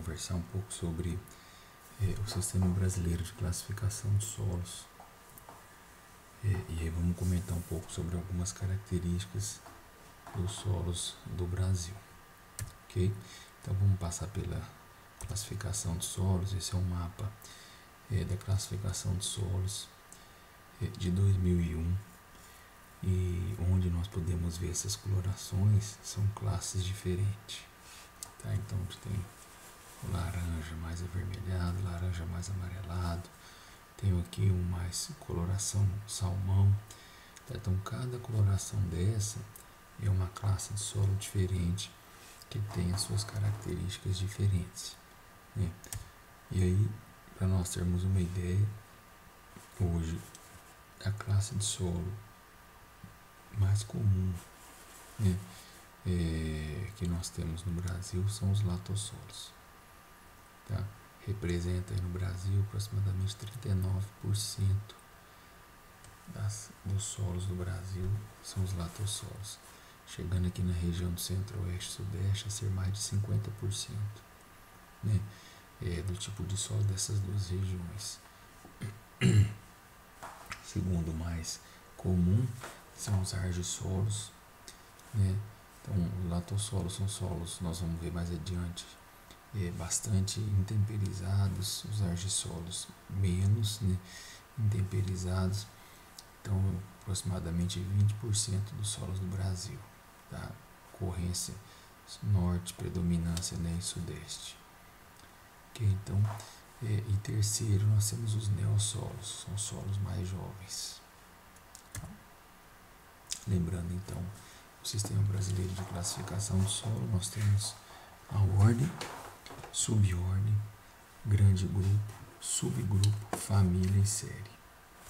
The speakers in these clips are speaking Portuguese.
conversar um pouco sobre o Sistema Brasileiro de Classificação de Solos. E aí vamos comentar um pouco sobre algumas características dos solos do Brasil, ok? Então vamos passar pela classificação de solos. Esse é um mapa da classificação de solos de 2001, e onde nós podemos ver essas colorações são classes diferentes, tá? Então a gente tem o laranja mais avermelhado, laranja mais amarelado, tenho aqui um mais coloração salmão, tá? Então cada coloração dessa é uma classe de solo diferente que tem as suas características diferentes, né? E aí, para nós termos uma ideia, hoje a classe de solo mais comum, né, que nós temos no Brasil são os latossolos, tá? Representa aí no Brasil aproximadamente 39% dos solos do Brasil são os latossolos, chegando aqui na região do centro-oeste e sudeste a ser mais de 50%, né, do tipo de solo dessas duas regiões. Segundo mais comum são os argissolos, né? Então, os latossolos são solos, nós vamos ver mais adiante, bastante intemperizados, os argissolos menos, né, intemperizados. Então, aproximadamente 20% dos solos do Brasil, tá? Ocorrência norte, predominância, né, e sudeste. Okay? Então, e terceiro, nós temos os neossolos, são solos mais jovens. Lembrando então, o Sistema Brasileiro de Classificação do Solo, nós temos a ordem, subordem, grande grupo, subgrupo, família e série,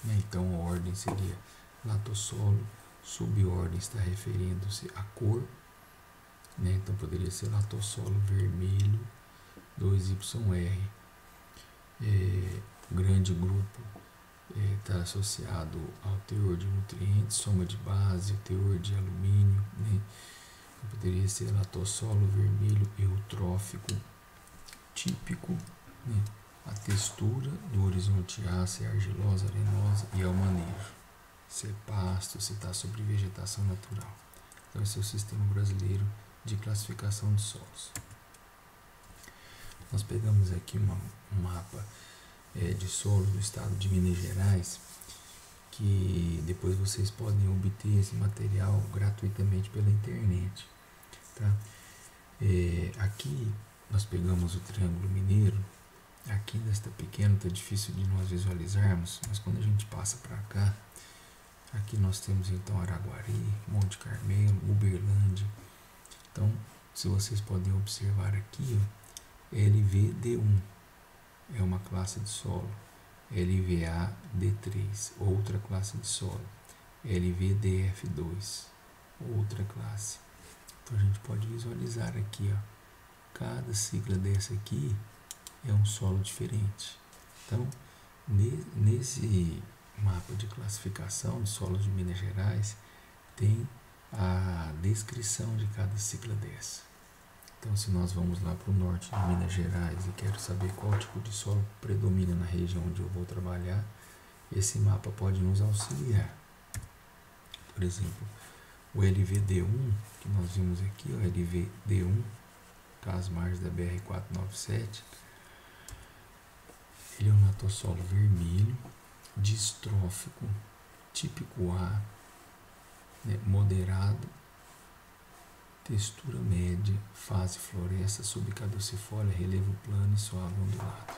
né? Então a ordem seria latossolo, subordem está referindo-se à cor, né? Então poderia ser latossolo vermelho 2YR. Grande grupo está associado ao teor de nutrientes, soma de base, teor de alumínio, né? Poderia ser latossolo vermelho eutrófico típico, né? A textura do horizonte A ser argilosa, arenosa e ao manejo, ser pasto, se está sobre vegetação natural. Então esse é o Sistema Brasileiro de Classificação de Solos. Nós pegamos aqui um mapa de solo do estado de Minas Gerais, que depois vocês podem obter esse material gratuitamente pela internet, tá? Aqui nós pegamos o Triângulo Mineiro. Aqui ainda está pequeno, está difícil de nós visualizarmos, mas quando a gente passa para cá, aqui nós temos então Araguari, Monte Carmelo, Uberlândia. Então, se vocês podem observar aqui, ó, LVD1 é uma classe de solo, LVA-D3, outra classe de solo, LVDF2, outra classe. Então a gente pode visualizar aqui, ó, cada sigla dessa aqui é um solo diferente. Então, nesse mapa de classificação de solos de Minas Gerais, tem a descrição de cada sigla dessa. Então, se nós vamos lá para o norte de Minas Gerais e quero saber qual tipo de solo predomina na região onde eu vou trabalhar, esse mapa pode nos auxiliar. Por exemplo, o LVD1, que nós vimos aqui, o LVD1, às margens da BR-497, ele é um latossolo vermelho, distrófico, típico A, né, moderado, textura média, fase floresta, subcaducifólia, relevo plano e suave ondulado.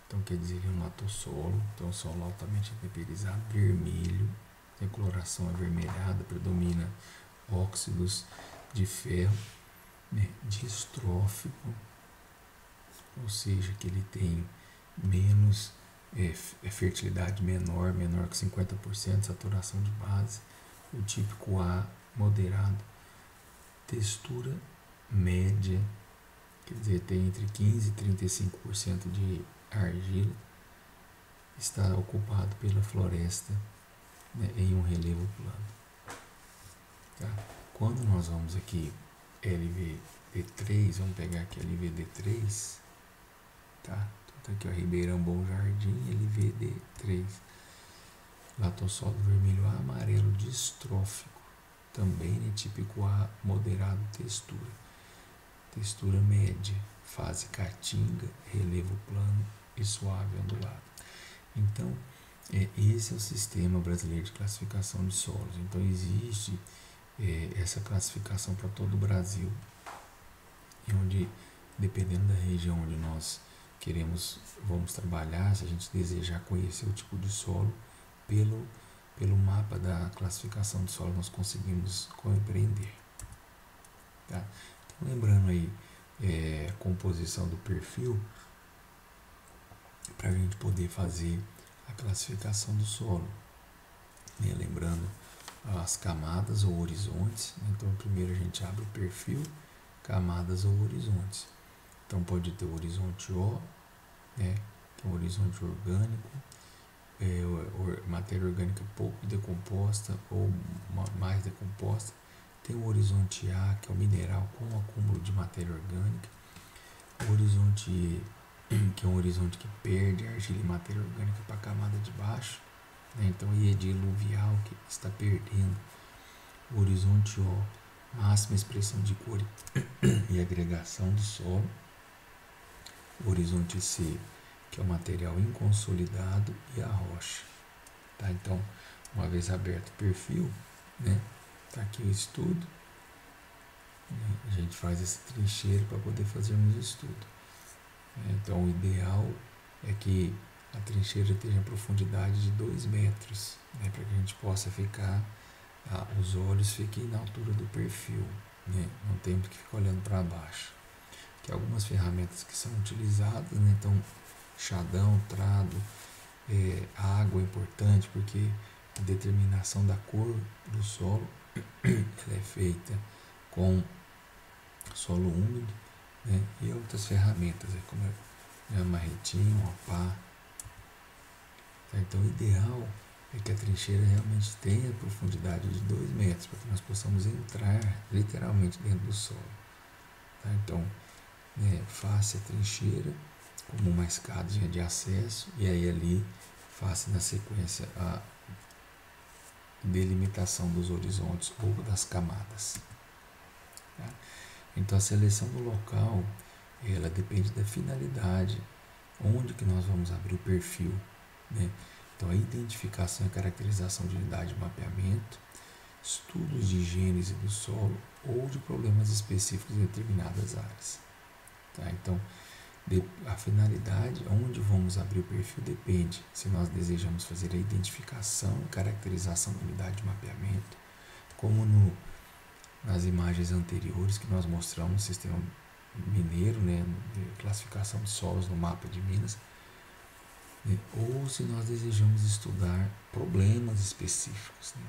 Então quer dizer que é um latossolo, então solo altamente temperizado, vermelho, tem coloração avermelhada, predomina óxidos de ferro, né, distrófico, ou seja, que ele tem menos fertilidade menor que 50%, saturação de base, o típico A moderado, textura média, quer dizer, tem entre 15% e 35% de argila, está ocupado pela floresta, né, em um relevo plano. Tá? Quando nós vamos aqui LVD3, vamos pegar aqui LVD3, tá? Então tá aqui, ó, Ribeirão Bom Jardim, LVD3. Latossólido vermelho A, amarelo distrófico, também, né, típico A, moderado textura. Textura média, fase caatinga, relevo plano e suave ondulado. Então, esse é o sistema brasileiro de classificação de solos. Então, existe essa classificação para todo o Brasil, onde, dependendo da região onde nós vamos trabalhar, se a gente desejar conhecer o tipo de solo, pelo mapa da classificação de solo nós conseguimos compreender. Tá? Então, lembrando aí a composição do perfil, para a gente poder fazer a classificação do solo, né? Lembrando as camadas ou horizontes, né? Então primeiro a gente abre o perfil, camadas ou horizontes. Então pode ter o horizonte O, né? Que é um horizonte orgânico, matéria orgânica pouco decomposta ou mais decomposta. Tem o horizonte A, que é o mineral com acúmulo de matéria orgânica. O horizonte E, que é um horizonte que perde argila e matéria orgânica para a camada de baixo, né? Então I é de eluvial, que está perdendo. O horizonte O, máxima expressão de cor e agregação do solo. O horizonte C, que é o material inconsolidado, e a rocha. Tá? Então, uma vez aberto o perfil, né? Tá aqui o estudo, né? A gente faz esse trincheiro para poder fazermos o estudo. Então, o ideal é que a trincheira tenha profundidade de 2 metros, né? Para que a gente possa ficar, os olhos fiquem na altura do perfil, né? Não temos que ficar olhando para baixo. Que algumas ferramentas que são utilizadas, né? Então, chadão, trado, água é importante, porque a determinação da cor do solo ela é feita com solo úmido, né? E outras ferramentas, como a marretinho, a pá. Tá? Então, o ideal é que a trincheira realmente tenha profundidade de 2 metros, para que nós possamos entrar literalmente dentro do solo. Tá? Então, faça a trincheira como uma escadinha de acesso, e aí ali faça na sequência a delimitação dos horizontes ou das camadas. Tá? Então, a seleção do local, ela depende da finalidade, onde que nós vamos abrir o perfil, né? Então, a identificação e caracterização de unidade de mapeamento, estudos de gênese do solo ou de problemas específicos em determinadas áreas. Tá? Então, a finalidade, onde vamos abrir o perfil, depende se nós desejamos fazer a identificação e caracterização da unidade de mapeamento, como nas imagens anteriores que nós mostramos no sistema mineiro, né, de classificação de solos no mapa de Minas, né, ou se nós desejamos estudar problemas específicos, né?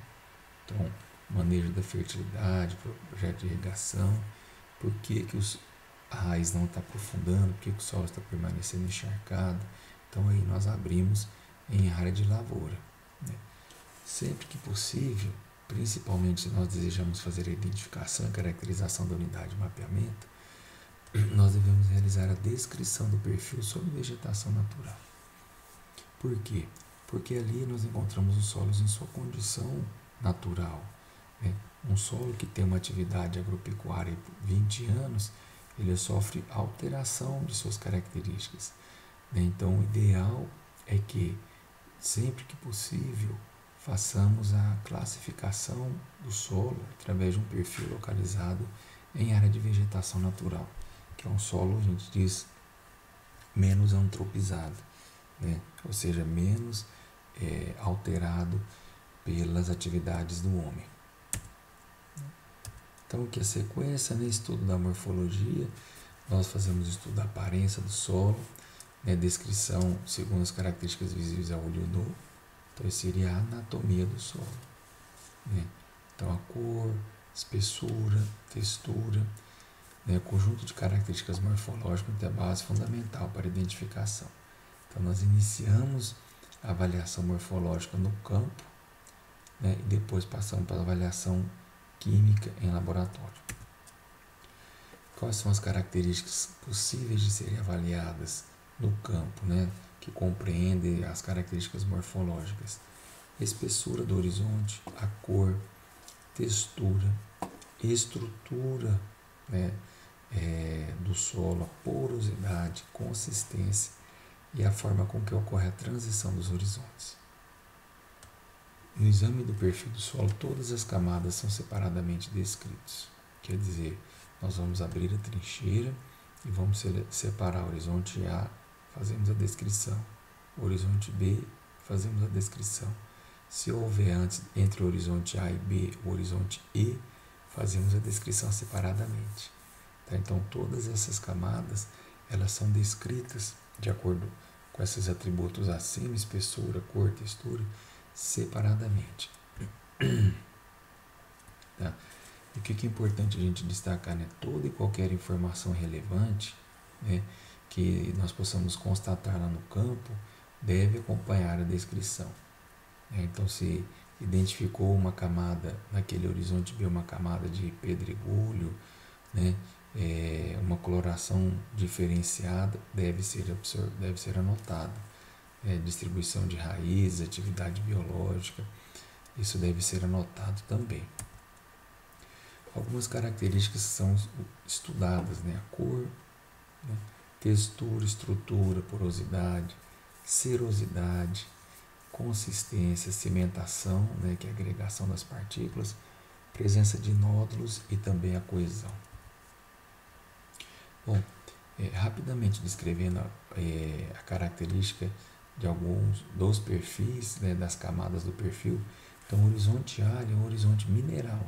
Então, manejo da fertilidade, projeto de irrigação, por que a raiz não está aprofundando, por que o solo está permanecendo encharcado. Então aí nós abrimos em área de lavoura, né? Sempre que possível, principalmente se nós desejamos fazer a identificação e caracterização da unidade de mapeamento, nós devemos realizar a descrição do perfil sobre vegetação natural. Por quê? Porque ali nós encontramos os solos em sua condição natural, né? Um solo que tem uma atividade agropecuária por 20 anos, ele sofre alteração de suas características, né? Então, o ideal é que, sempre que possível, façamos a classificação do solo através de um perfil localizado em área de vegetação natural, que é um solo, a gente diz, menos antropizado, né? Ou seja, menos alterado pelas atividades do homem. Então, que a sequência, né, estudo da morfologia, nós fazemos o estudo da aparência do solo, né, descrição segundo as características visíveis ao olho nu. Então, essa seria a anatomia do solo, né? Então, a cor, espessura, textura, né, conjunto de características morfológicas tem a base fundamental para a identificação. Então, nós iniciamos a avaliação morfológica no campo, né, e depois passamos para a avaliação química em laboratório. Quais são as características possíveis de serem avaliadas no campo, né? Que compreende as características morfológicas? Espessura do horizonte, a cor, textura, estrutura, né? Do solo, a porosidade, consistência e a forma com que ocorre a transição dos horizontes. No exame do perfil do solo, todas as camadas são separadamente descritas. Quer dizer, nós vamos abrir a trincheira e vamos separar o horizonte A, fazemos a descrição. O horizonte B, fazemos a descrição. Se houver entre o horizonte A e B o horizonte E, fazemos a descrição separadamente. Tá? Então, todas essas camadas, elas são descritas de acordo com esses atributos acima, espessura, cor, textura, separadamente. Tá? E o que é importante a gente destacar, né? Toda e qualquer informação relevante, né, que nós possamos constatar lá no campo, deve acompanhar a descrição. Então, se identificou uma camada naquele horizonte B, uma camada de pedregulho, né, uma coloração diferenciada, deve ser anotado. Distribuição de raízes, atividade biológica, isso deve ser anotado também. Algumas características são estudadas, né? A cor, né? Textura, estrutura, porosidade, serosidade, consistência, cimentação, né? Que é a agregação das partículas, presença de nódulos e também a coesão. Bom, rapidamente descrevendo a característica de alguns dos perfis, né? Das camadas do perfil. Então, o horizonte A é um horizonte mineral,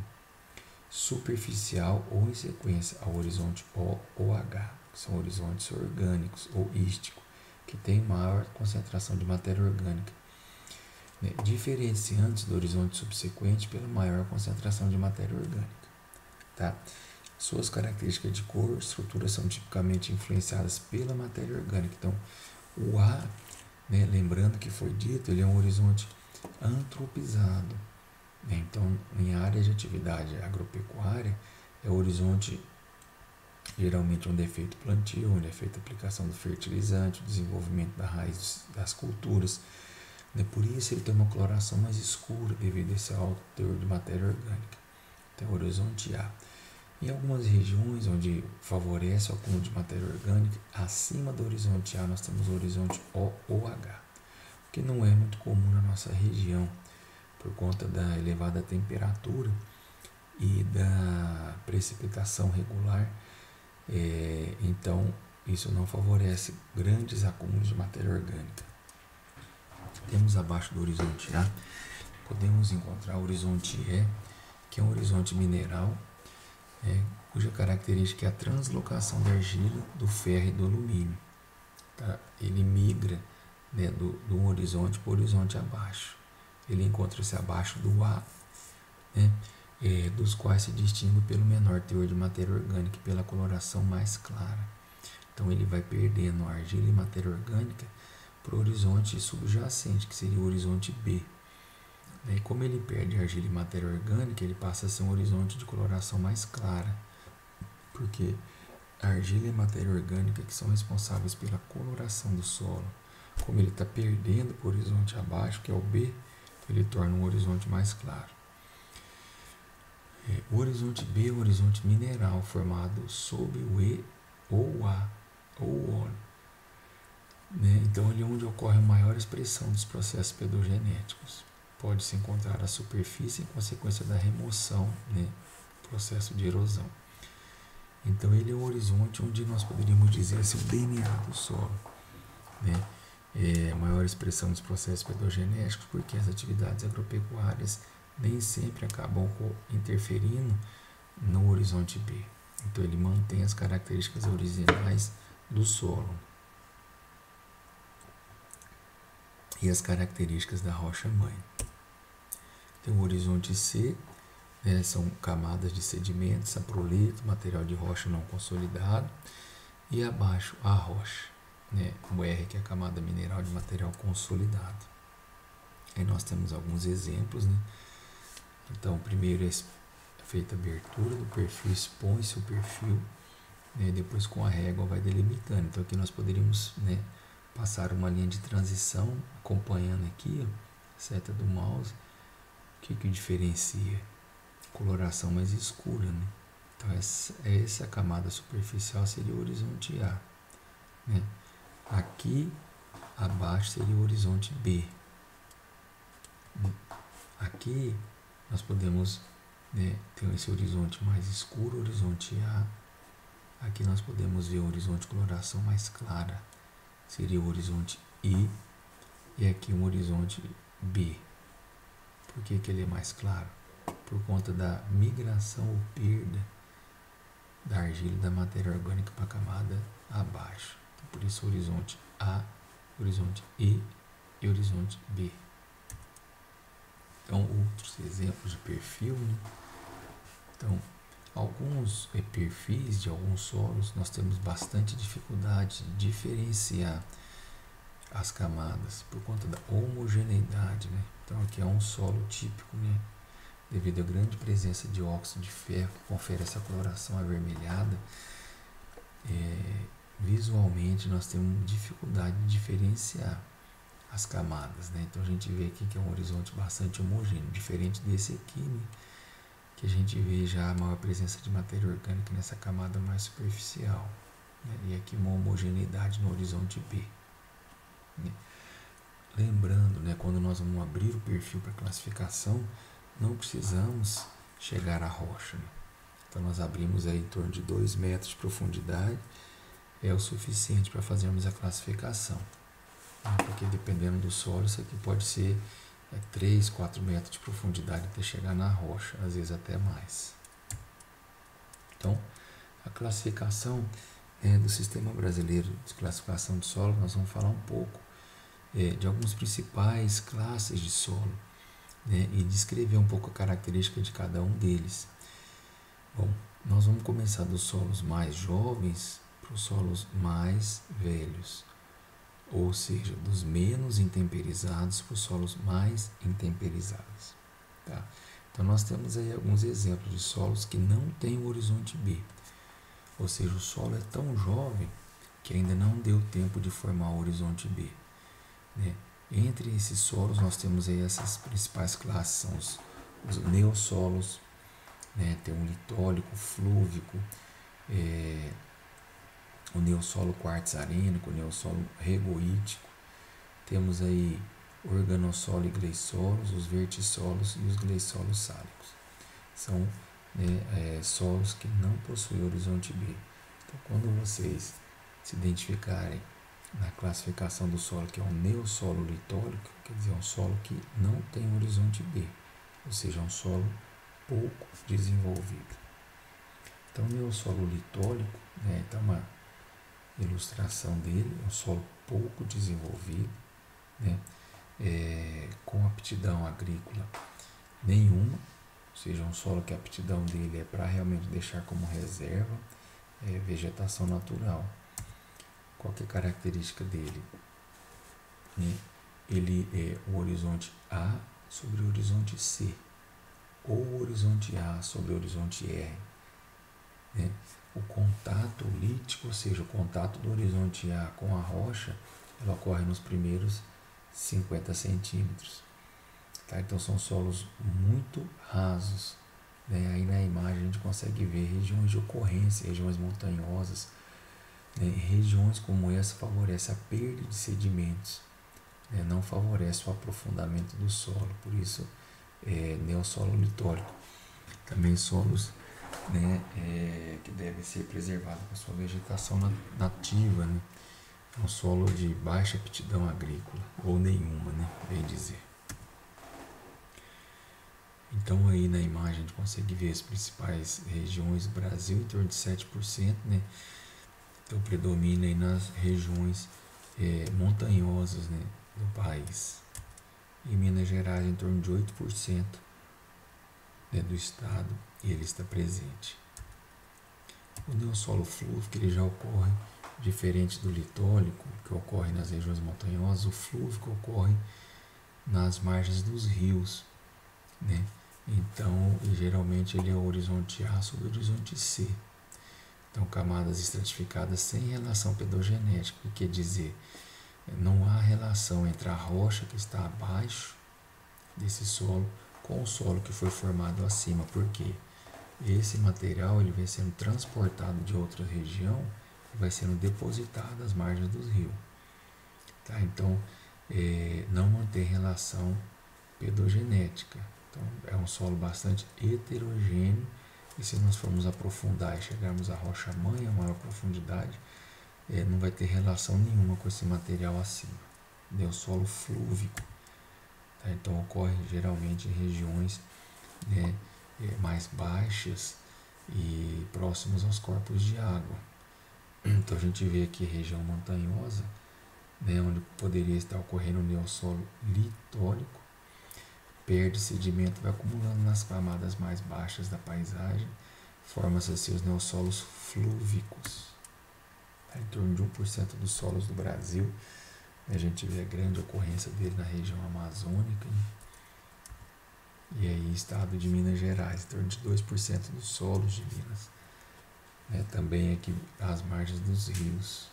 superficial ou em sequência ao horizonte O ou H, que são horizontes orgânicos ou ístico, que tem maior concentração de matéria orgânica, né? Diferenciantes do horizonte subsequente pela maior concentração de matéria orgânica. Tá? Suas características de cor e estrutura são tipicamente influenciadas pela matéria orgânica. Então, o A, né, lembrando que foi dito, ele é um horizonte antropizado. Então, em áreas de atividade agropecuária, é o horizonte geralmente onde é feito plantio, onde é feita a aplicação do fertilizante, o desenvolvimento da raiz das culturas. Por isso ele tem uma coloração mais escura devido a esse alto teor de matéria orgânica. Então, o horizonte A. Em algumas regiões onde favorece o acúmulo de matéria orgânica, acima do horizonte A nós temos o horizonte O ou H, o que não é muito comum na nossa região, por conta da elevada temperatura e da precipitação regular. Então, isso não favorece grandes acúmulos de matéria orgânica. Temos abaixo do horizonte A, podemos encontrar o horizonte E, que é um horizonte mineral, cuja característica é a translocação da argila, do ferro e do alumínio. Tá? Ele migra, né, do horizonte para o horizonte abaixo. Ele encontra-se abaixo do A, né, dos quais se distingue pelo menor teor de matéria orgânica e pela coloração mais clara. Então ele vai perdendo argila e matéria orgânica para o horizonte subjacente, que seria o horizonte B. E como ele perde argila e matéria orgânica, ele passa a ser um horizonte de coloração mais clara, porque a argila e a matéria orgânica que são responsáveis pela coloração do solo. Como ele está perdendo para o horizonte abaixo, que é o B, ele torna um horizonte mais claro. O horizonte B é o horizonte mineral formado sob o E ou o A ou o óleo. Então, ele é onde ocorre a maior expressão dos processos pedogenéticos. Pode-se encontrar a superfície em consequência da remoção, processo de erosão. Então, ele é o horizonte onde nós poderíamos dizer assim, o DNA do solo. A maior expressão dos processos pedogenéticos, porque as atividades agropecuárias nem sempre acabam interferindo no horizonte B. Então, ele mantém as características originais do solo e as características da rocha-mãe. Tem o horizonte C, são camadas de sedimentos, saprolito, material de rocha não consolidado, e abaixo a rocha, o R, que é a camada mineral de material consolidado. Aí nós temos alguns exemplos. Então, primeiro é feita a abertura do perfil, expõe-se o perfil, né, depois com a régua vai delimitando. Então aqui nós poderíamos, né, passar uma linha de transição, acompanhando aqui, ó, a seta do mouse. O que diferencia? Coloração mais escura, né? Então essa camada superficial seria o horizonte A, né? Aqui abaixo seria o horizonte B. Aqui nós podemos, né, ter esse horizonte mais escuro, horizonte A. Aqui nós podemos ver o horizonte de coloração mais clara, seria o horizonte I, e aqui um horizonte B. Por que ele é mais claro? Por conta da migração ou perda da argila e da matéria orgânica para a camada abaixo. Então, por isso horizonte A, horizonte I e horizonte B. Então, outros exemplos de perfil, né? Então, alguns perfis de alguns solos nós temos bastante dificuldade de diferenciar as camadas por conta da homogeneidade, né? Então aqui é um solo típico, né? Devido à grande presença de óxido de ferro que confere essa coloração avermelhada, visualmente nós temos dificuldade de diferenciar as camadas, né? Então a gente vê aqui que é um horizonte bastante homogêneo, diferente desse aqui, né, que a gente vê já a maior presença de matéria orgânica nessa camada mais superficial, né? E aqui uma homogeneidade no horizonte B, né? Lembrando, né, quando nós vamos abrir o perfil para classificação, não precisamos chegar à rocha, né? Então nós abrimos aí em torno de 2 metros de profundidade, é o suficiente para fazermos a classificação, né? Porque dependendo do solo, isso aqui pode ser 3, 4 metros de profundidade até chegar na rocha, às vezes até mais. Então, a classificação do Sistema Brasileiro de Classificação de Solo, nós vamos falar um pouco de algumas principais classes de solo, né, e descrever um pouco a característica de cada um deles. Bom, nós vamos começar dos solos mais jovens para os solos mais velhos, ou seja, dos menos intemperizados para os solos mais intemperizados, tá? Então nós temos aí alguns exemplos de solos que não têm o horizonte B, ou seja, o solo é tão jovem que ainda não deu tempo de formar o horizonte B, né? Entre esses solos nós temos aí essas principais classes, são os neossolos, né? Tem um litólico, flúvico, o neossolo quartzarênico, o neossolo regoítico. Temos aí organossolo e gleissolos, os vertissolos e os gleissolos sálicos. São, né, solos que não possuem horizonte B. Então, quando vocês se identificarem na classificação do solo, que é um neossolo litólico, quer dizer, um solo que não tem horizonte B, ou seja, um solo pouco desenvolvido. Então, o neossolo litólico, né, então uma ilustração dele, um solo pouco desenvolvido, né, com aptidão agrícola nenhuma, ou seja, um solo que a aptidão dele é para realmente deixar como reserva, vegetação natural. Qual que é a característica dele? Ele é o horizonte A sobre o horizonte C, ou o horizonte A sobre o horizonte R, né? O contato lítico, ou seja, o contato do horizonte A com a rocha, ela ocorre nos primeiros 50 centímetros. Tá? Então são solos muito rasos, né? Aí na imagem a gente consegue ver regiões de ocorrência, regiões montanhosas, né? Regiões como essa favorecem a perda de sedimentos, né? Não favorece o aprofundamento do solo, por isso neossolo litólico. Também solos, né, que devem ser preservados com a sua vegetação nativa, né? É um solo de baixa aptidão agrícola, ou nenhuma, né, bem dizer. Então aí na imagem a gente consegue ver as principais regiões do Brasil, em torno de 7%, né? Então predomina aí nas regiões montanhosas, né, do país. Em Minas Gerais, em torno de 8%, né, do estado, ele está presente. O neossolo flúvico ele já ocorre diferente do litólico, que ocorre nas regiões montanhosas. O flúvico ocorre nas margens dos rios, né? Então, geralmente ele é o horizonte A sobre o horizonte C. Então, camadas estratificadas sem relação pedogenética, o que quer dizer? Não há relação entre a rocha que está abaixo desse solo com o solo que foi formado acima. Por quê? Esse material ele vai sendo transportado de outra região e vai sendo depositado às margens dos rios. Tá? Então, não mantém relação pedogenética. Então, é um solo bastante heterogêneo. E se nós formos aprofundar e chegarmos à rocha-mãe, a maior profundidade, não vai ter relação nenhuma com esse material acima. É o solo flúvico. Tá? Então, ocorre geralmente em regiões, né, mais baixas e próximos aos corpos de água. Então, a gente vê aqui a região montanhosa, né, onde poderia estar ocorrendo o neossolo litólico, perde sedimento, vai acumulando nas camadas mais baixas da paisagem, forma-se assim os neossolos flúvicos. Em torno de 1% dos solos do Brasil, a gente vê a grande ocorrência dele na região amazônica, e aí estado de Minas Gerais, em torno de 2% dos solos de Minas, né, também aqui às margens dos rios.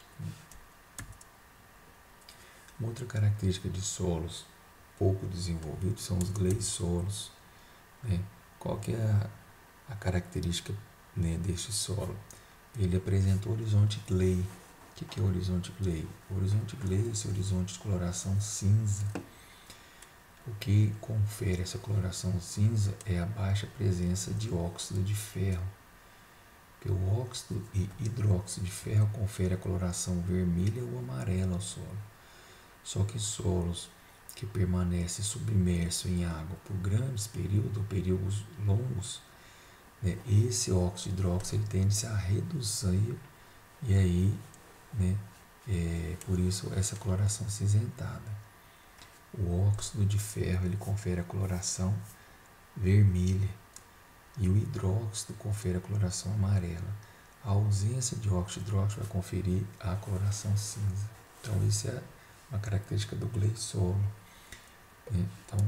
Uma outra característica de solos pouco desenvolvidos são os gleisolos. Né? Qual que é a característica, né, deste solo? Ele apresenta o horizonte glei. O que é o horizonte glei? O horizonte glei é esse horizonte de coloração cinza. O que confere essa coloração cinza é a baixa presença de óxido de ferro. Porque o óxido e hidróxido de ferro confere a coloração vermelha ou amarela ao solo. Só que solos que permanecem submersos em água por grandes períodos longos, né, esse óxido e hidróxido ele tende a reduzir, e aí, né, por isso essa coloração cinzentada. O óxido de ferro ele confere a coloração vermelha e o hidróxido confere a coloração amarela. A ausência de óxido e hidróxido vai conferir a coloração cinza. Então isso é uma característica do gleissolo. Então,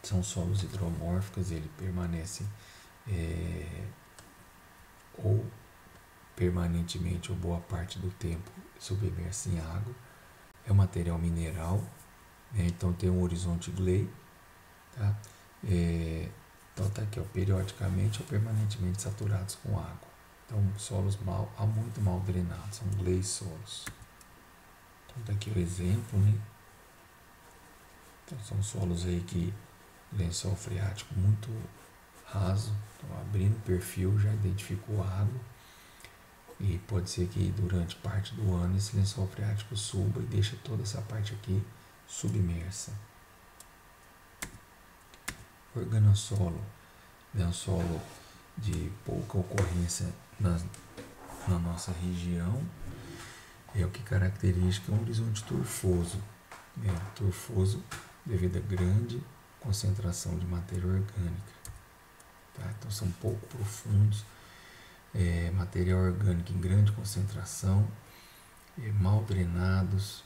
são solos hidromórficos, ele permanece ou permanentemente ou boa parte do tempo submerso em água. É um material mineral, né? Então tem um horizonte glei, tá? Então tá aqui, ó, periodicamente ou permanentemente saturados com água. Então solos muito mal drenados, são gleissolos. Então tá aqui o exemplo, né? Então, são solos aí que lençol freático muito raso, então abrindo o perfil já identificou a água, e pode ser que durante parte do ano esse lençol freático suba e deixa toda essa parte aqui submersa. Organossolo é um solo de pouca ocorrência na nossa região, é o que caracteriza um horizonte turfoso. Turfoso devido a grande concentração de matéria orgânica. Tá? Então são pouco profundos, material orgânico em grande concentração, mal drenados,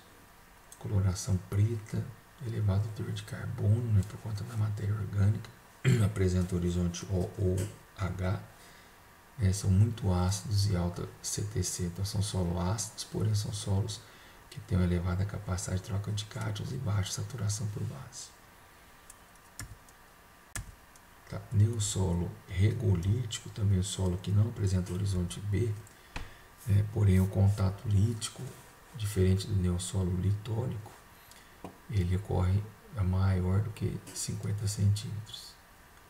coloração preta, elevado teor de carbono, né, por conta da matéria orgânica, apresenta horizonte OH, são muito ácidos e alta CTC, então são solos ácidos, porém são solos que tem uma elevada capacidade de troca de cátions e baixa saturação por base. Tá. Neossolo regolítico, também o solo que não apresenta horizonte B, porém o contato lítico, diferente do neossolo litólico, ele ocorre maior do que 50 centímetros.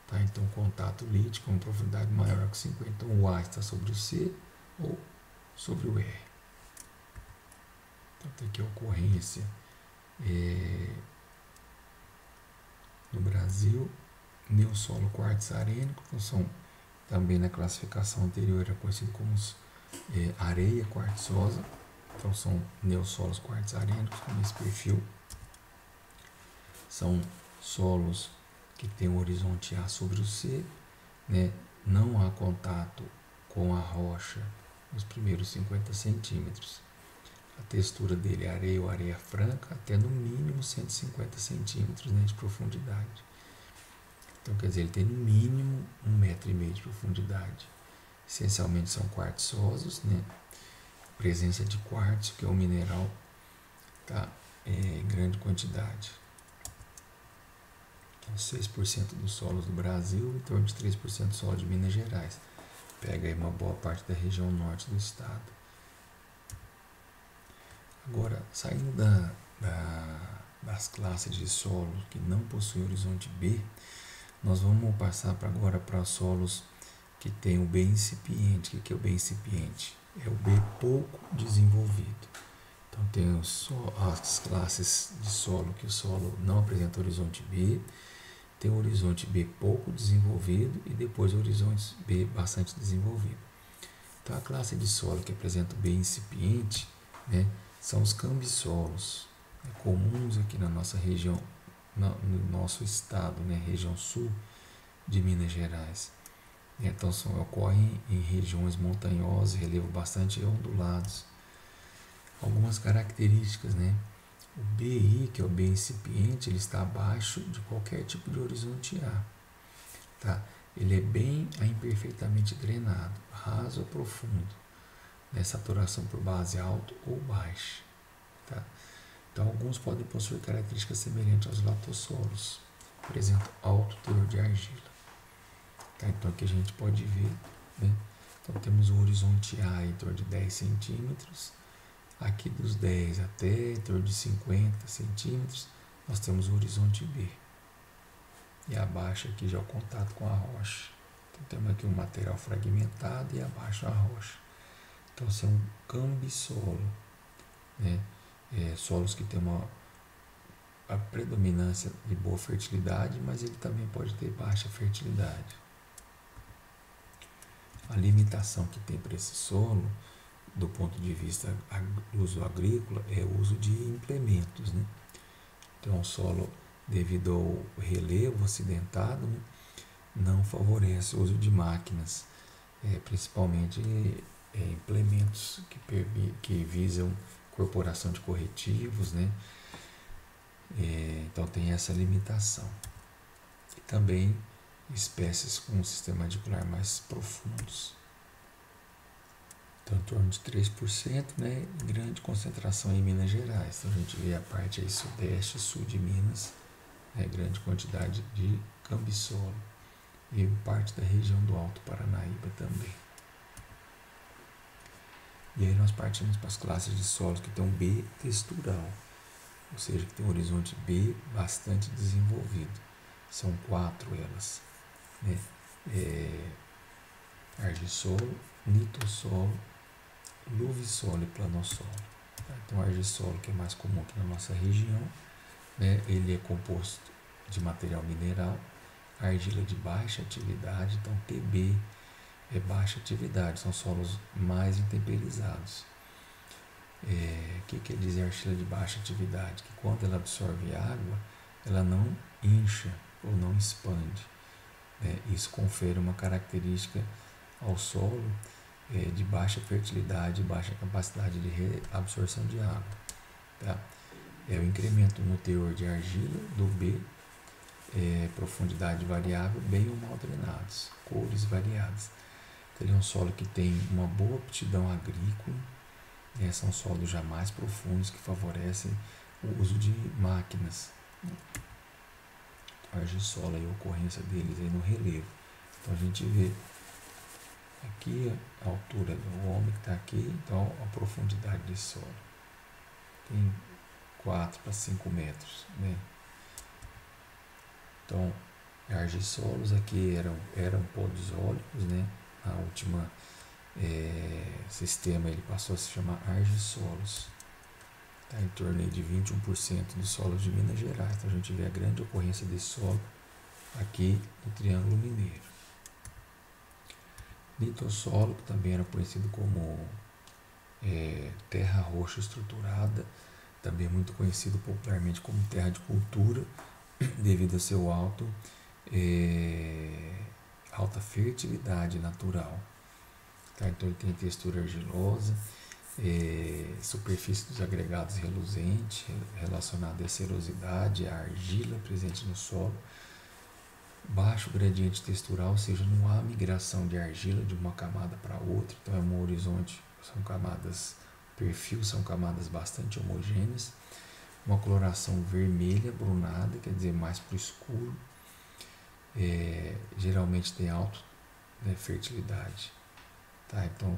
Tá. Então, contato lítico é uma profundidade maior que 50. Então, o A está sobre o C ou sobre o R. Então, tem aqui a ocorrência no Brasil, neossolo quartzarênico, então são também na classificação anterior era conhecido como areia quartzosa, então são neossolos quartzarênicos com esse perfil. São solos que têm o horizonte A sobre o C, né? Não há contato com a rocha nos primeiros 50 centímetros. A textura dele é areia ou areia franca, até no mínimo 150 centímetros, né, de profundidade. Então, quer dizer, ele tem no mínimo 1,5 metro de profundidade. essencialmente são quartzosos, né? Presença de quartzo, que é um mineral, tá? Em grande quantidade. Então, 6% dos solos do Brasil, em torno de 3% do solo de Minas Gerais. Pega aí uma boa parte da região norte do estado. Agora, saindo das classes de solo que não possuem horizonte B, nós vamos passar agora para solos que tem o B incipiente. O que é o B incipiente? É o B pouco desenvolvido. Então tem as classes de solo que o solo não apresenta horizonte B, tem o horizonte B pouco desenvolvido e depois o horizonte B bastante desenvolvido. Então a classe de solo que apresenta o B incipiente, né, são os cambissolos, comuns aqui na nossa região, no nosso estado, né, região sul de Minas Gerais. Então ocorrem em regiões montanhosas, relevo bastante ondulados. Algumas características, né? O BI, que é o B incipiente, ele está abaixo de qualquer tipo de horizonte A. Tá? Ele é bem a imperfeitamente drenado, raso ou profundo, né? Saturação por base alta ou baixa. Tá? Então, alguns podem possuir características semelhantes aos latossolos, apresentam alto teor de argila. Tá? Então, aqui a gente pode ver, né? Então, temos o horizonte A em torno de 10 centímetros. Aqui dos 10 até em torno de 50 centímetros, nós temos o horizonte B. E abaixo aqui já é o contato com a rocha. Então, temos aqui um material fragmentado e abaixo a rocha. Então, esse é um cambissolo, né? Solos que têm a predominância de boa fertilidade, mas ele também pode ter baixa fertilidade. A limitação que tem para esse solo, do ponto de vista do uso agrícola, é o uso de implementos, né? Então, o solo, devido ao relevo acidentado, né, não favorece o uso de máquinas, principalmente implementos que visam incorporação de corretivos, né? Então, tem essa limitação. E também espécies com um sistema radicular mais profundos. Então, em torno de 3%, né, grande concentração em Minas Gerais. Então, a gente vê a parte aí sudeste e sul de Minas, grande quantidade de cambissolo. E parte da região do Alto Paranaíba também. E aí nós partimos para as classes de solos que tem um B textural, ou seja, que tem um horizonte B bastante desenvolvido. São 4 elas, né? Argissolo, nitossolo, luvissolo e planossolo. Tá? Então, o argissolo, que é mais comum aqui na nossa região, né? Ele é composto de material mineral, argila de baixa atividade, então TB é baixa atividade, são solos mais intemperizados. O que quer dizer argila de baixa atividade? Que quando ela absorve água, ela não incha ou não expande. Isso confere uma característica ao solo de baixa fertilidade, baixa capacidade de reabsorção de água. Tá? O incremento no teor de argila do B, profundidade variável, bem ou mal drenados, cores variadas. Então, ele é um solo que tem uma boa aptidão agrícola, são solos já mais profundos que favorecem o uso de máquinas. O argissolo e a ocorrência deles aí no relevo. Então, a gente vê aqui a altura do homem que está aqui, então a profundidade desse solo. Tem 4 para 5 metros, né? Então, argissolos aqui eram podizólicos, né? A última sistema ele passou a se chamar argissolos. Tá em torno de 21% dos solos de Minas Gerais. Então, a gente vê a grande ocorrência desse solo aqui no Triângulo Mineiro. Litossolo, que também era conhecido como terra roxa estruturada, também é muito conhecido popularmente como terra de cultura, devido a seu alta fertilidade natural. Tá? Então, ele tem textura argilosa, superfície dos agregados reluzente, relacionada à serosidade, à argila presente no solo, baixo gradiente textural, ou seja, não há migração de argila de uma camada para outra, então é um horizonte, são camadas, perfil são camadas bastante homogêneas, uma coloração vermelha, brunada, quer dizer, mais para o escuro, geralmente tem alta, né, fertilidade, tá? Então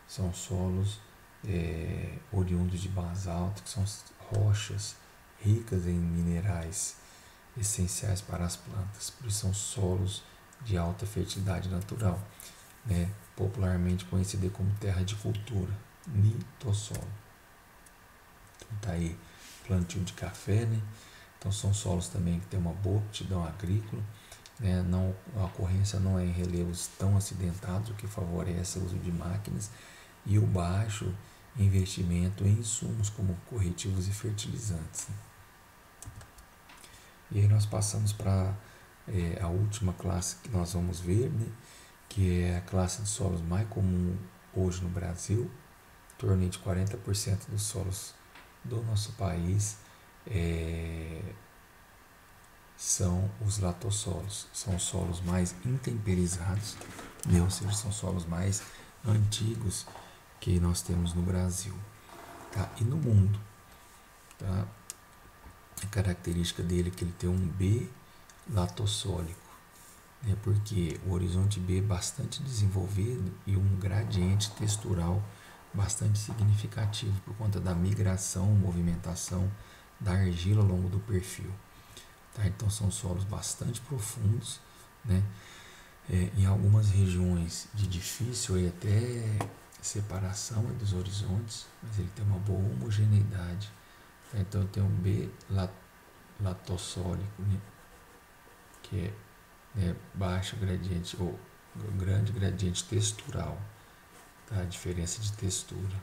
são solos oriundos de basalto, que são rochas ricas em minerais essenciais para as plantas, por isso são solos de alta fertilidade natural, né? Popularmente conhecido como terra de cultura, litossolo. Então tá aí plantio de café, né? Então são solos também que têm uma boa aptidão agrícola, né? Não, a ocorrência não é em relevos tão acidentados, o que favorece o uso de máquinas, e o baixo investimento em insumos como corretivos e fertilizantes, né? E aí nós passamos para a última classe que nós vamos ver, né? Que é a classe de solos mais comum hoje no Brasil. Em torno de 40% dos solos do nosso país são os latossolos. São os solos mais intemperizados, né? Ou seja, são solos mais antigos que nós temos no Brasil, tá? E no mundo, tá? A característica dele é que ele tem um B latossólico, né? Porque o horizonte B é bastante desenvolvido e um gradiente textural bastante significativo por conta da migração, movimentação da argila ao longo do perfil, tá? Então são solos bastante profundos, né? Em algumas regiões de difícil e até separação dos horizontes, mas ele tem uma boa homogeneidade, tá? Então tem um B latossólico, né? Que é, né, baixo gradiente ou grande gradiente textural, tá? A diferença de textura.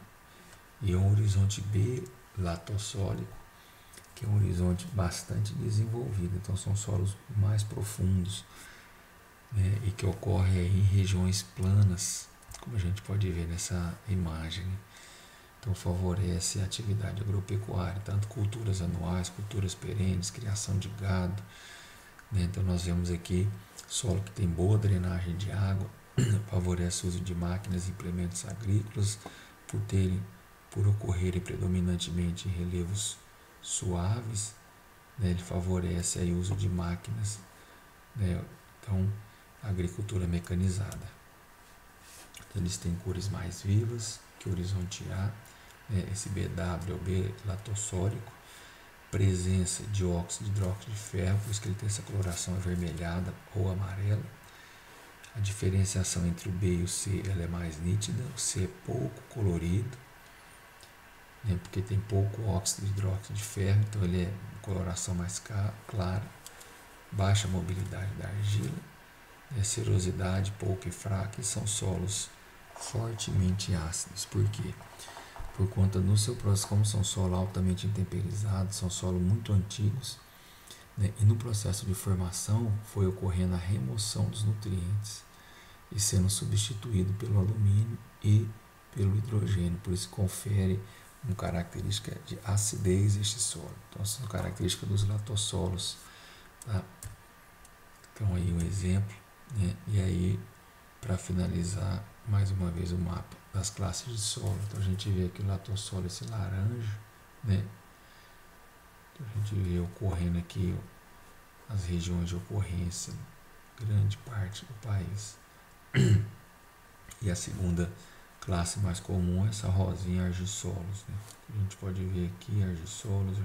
E um horizonte B latossólico, que é um horizonte bastante desenvolvido, então são solos mais profundos, né? E que ocorre aí em regiões planas, como a gente pode ver nessa imagem. Então favorece a atividade agropecuária, tanto culturas anuais, culturas perenes, criação de gado, né? Então nós vemos aqui solo que tem boa drenagem de água, favorece o uso de máquinas e implementos agrícolas, por ocorrerem predominantemente em relevos suaves, né? Ele favorece aí o uso de máquinas, né? Então a agricultura mecanizada. Então, eles têm cores mais vivas que o horizonte A, né? Esse BW é o B latossólico, presença de óxido de hidróxido de ferro, por isso que ele tem essa coloração avermelhada ou amarela. A diferenciação entre o B e o C ela é mais nítida, o C é pouco colorido, né? Porque tem pouco óxido de hidróxido de ferro, então ele é de coloração mais clara, baixa mobilidade da argila, né? Serosidade pouca e fraca, e são solos fortemente ácidos. Por quê? Por conta do seu processo, como são solos altamente intemperizados, são solos muito antigos, né? E no processo de formação foi ocorrendo a remoção dos nutrientes e sendo substituído pelo alumínio e pelo hidrogênio, por isso confere uma característica de acidez este solo. Então, essa é uma característica dos latossolos, tá? Então aí um exemplo, né? E aí, para finalizar, mais uma vez o mapa das classes de solo. Então a gente vê aqui o latossolo, esse laranja, né? Então, a gente vê ocorrendo aqui as regiões de ocorrência, grande parte do país. E a segunda classe mais comum é essa rosinha, argissolos, né? A gente pode ver aqui argissolos.